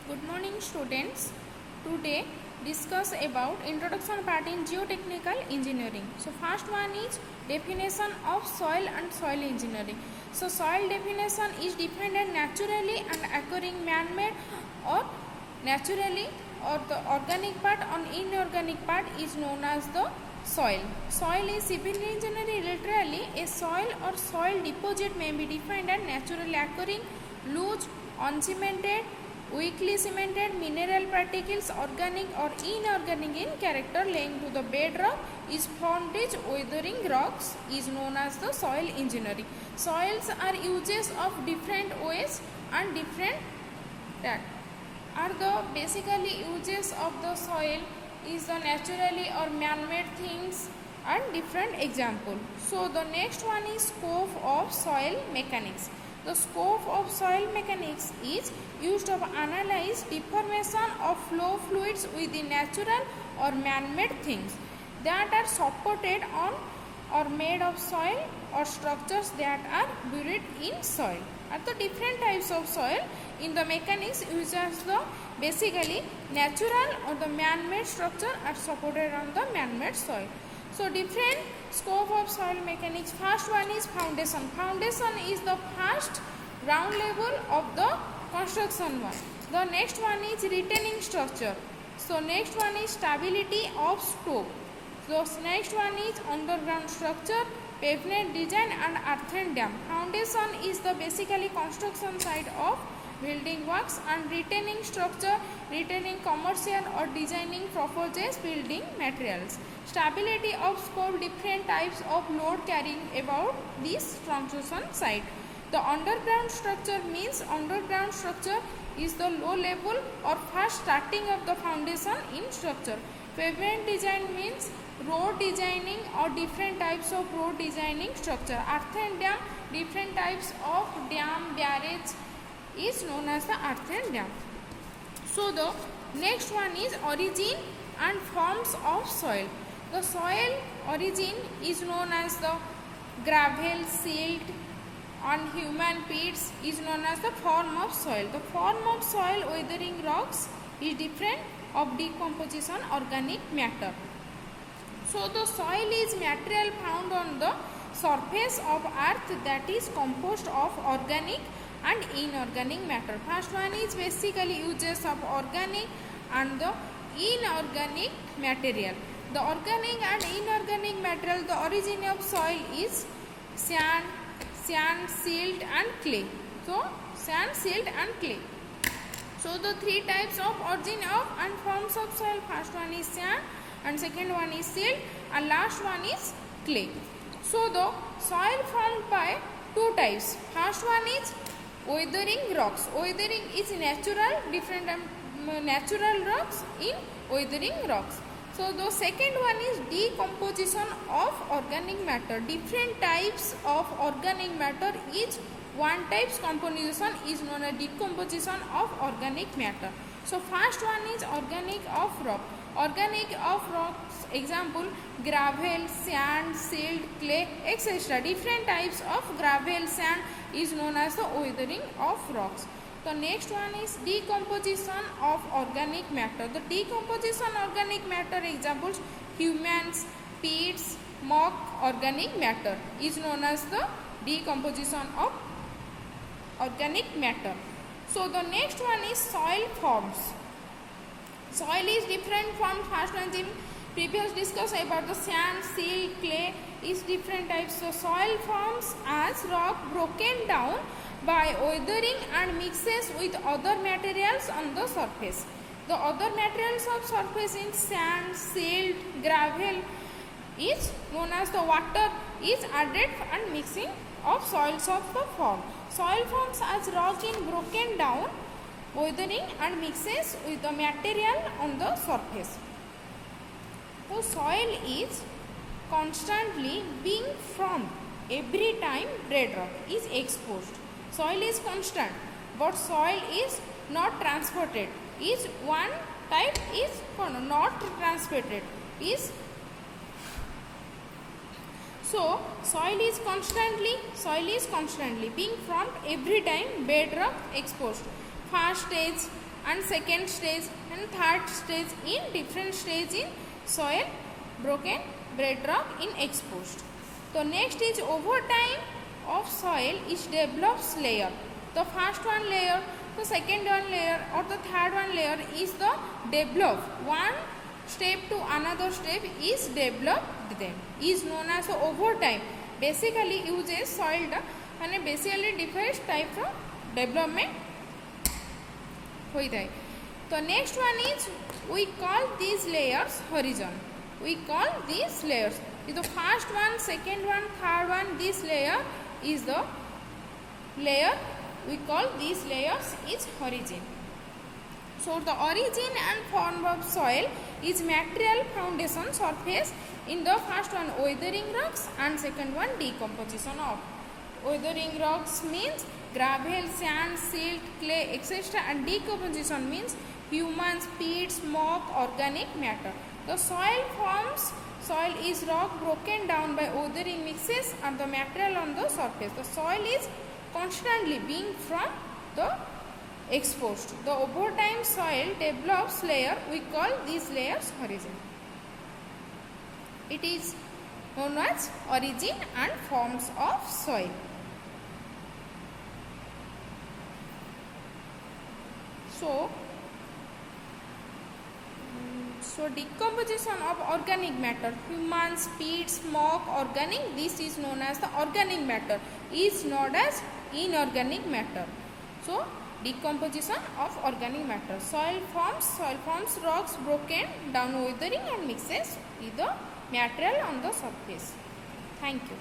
Good morning students. Today discuss about introduction part in geotechnical engineering. So first one is definition of soil and soil engineering. So soil definition is defined as naturally and occurring man-made or naturally, or the organic part or inorganic part is known as the soil. Soil is civil engineering literally a soil or soil deposit may be defined as naturally occurring loose, uncemented, weakly cemented mineral particles, organic or inorganic in character, laying to the bedrock is formed as weathering rocks is known as the soil engineering. Soils are uses of different ways and different that are the basically uses of the soil is the naturally or man-made things and different example. So the next one is scope of soil mechanics. The scope of soil mechanics is used to analyze deformation of flow fluids within natural or man-made things that are supported on or made of soil or structures that are buried in soil. Are the different types of soil in the mechanics uses the basically natural or the man-made structure are supported on the man-made soil. So different scope of soil mechanics. First one is foundation. Foundation is the first ground level of the construction one. The next one is retaining structure. So next one is stability of slope. So next one is underground structure, pavement design and earthen dam. Foundation is the basically construction side of building works, and retaining structure, retaining commercial or designing purposes building materials. Stability of scope, different types of load carrying about this construction site. The underground structure means underground structure is the low level or first starting of the foundation in structure. Pavement design means road designing or different types of road designing structure. Earthen dam, different types of dam, barrage is known as the earthen dam. So the next one is origin and forms of soil. The soil origin is known as the gravel, silt and human pits is known as the form of soil. The form of soil weathering rocks is different of decomposition organic matter. So the soil is material found on the surface of earth that is composed of organic and inorganic matter. First one is basically uses of organic and the inorganic material. The organic and inorganic material, the origin of soil is sand, silt and clay. So sand, silt and clay. So the three types of origin of and forms of soil. First one is sand and second one is silt and last one is clay. So the soil formed by two types. First one is weathering rocks. Weathering is natural, different natural rocks in weathering rocks. So the second one is decomposition of organic matter. Different types of organic matter, each one type's composition is known as decomposition of organic matter. So first one is organic of rock. Organic of rocks, example gravel, sand, silt, clay, etc. Different types of gravel, sand is known as the weathering of rocks. The next one is decomposition of organic matter. The decomposition organic matter examples humans, pits, muck, organic matter is known as the decomposition of organic matter. So the next one is soil forms. Soil is different from first one in previous discuss about the sand, silt, clay is different types. So soil forms as rock broken down by weathering and mixes with other materials on the surface. The other materials of surface in sand, silt, gravel is known as the water is added and mixing of soils of the form. Soil forms as rock in broken down, weathering and mixes with the material on the surface. So soil is constantly being formed every time bedrock is exposed. Soil is constant, but soil is not transported. Each one type is not transported. So soil is constantly being formed every time bedrock exposed. first stage and second stage and third stage in different stage in soil, broken bedrock in exposed. So next is over time of soil is develops layer. The first one layer, the second one layer or the third one layer is the develop. One step to another step is developed then is known as over time. Basically uses soil माने basically different type of development होई थाए. तो next one is we call these layers horizon. We call these layers. The first one, second one, third one, this layer is the layer. We call these layers is horizon. So the origin and form of soil is material foundation surface. In the first one weathering rocks and second one decomposition of. Weathering rocks means gravel, sand, silt, clay, etc. and decomposition means humans, peats, muck, organic matter. The soil forms. Soil is rock broken down by weathering mixes and the material on the surface. The soil is constantly being from the exposed. The over time soil develops layer. We call these layers horizon. It is known as origin and forms of soil. So decomposition of organic matter, humans, peats, muck, organic, this is known as the organic matter, is known as inorganic matter. So decomposition of organic matter. Soil forms rocks broken down weathering and mixes with the material on the surface. Thank you.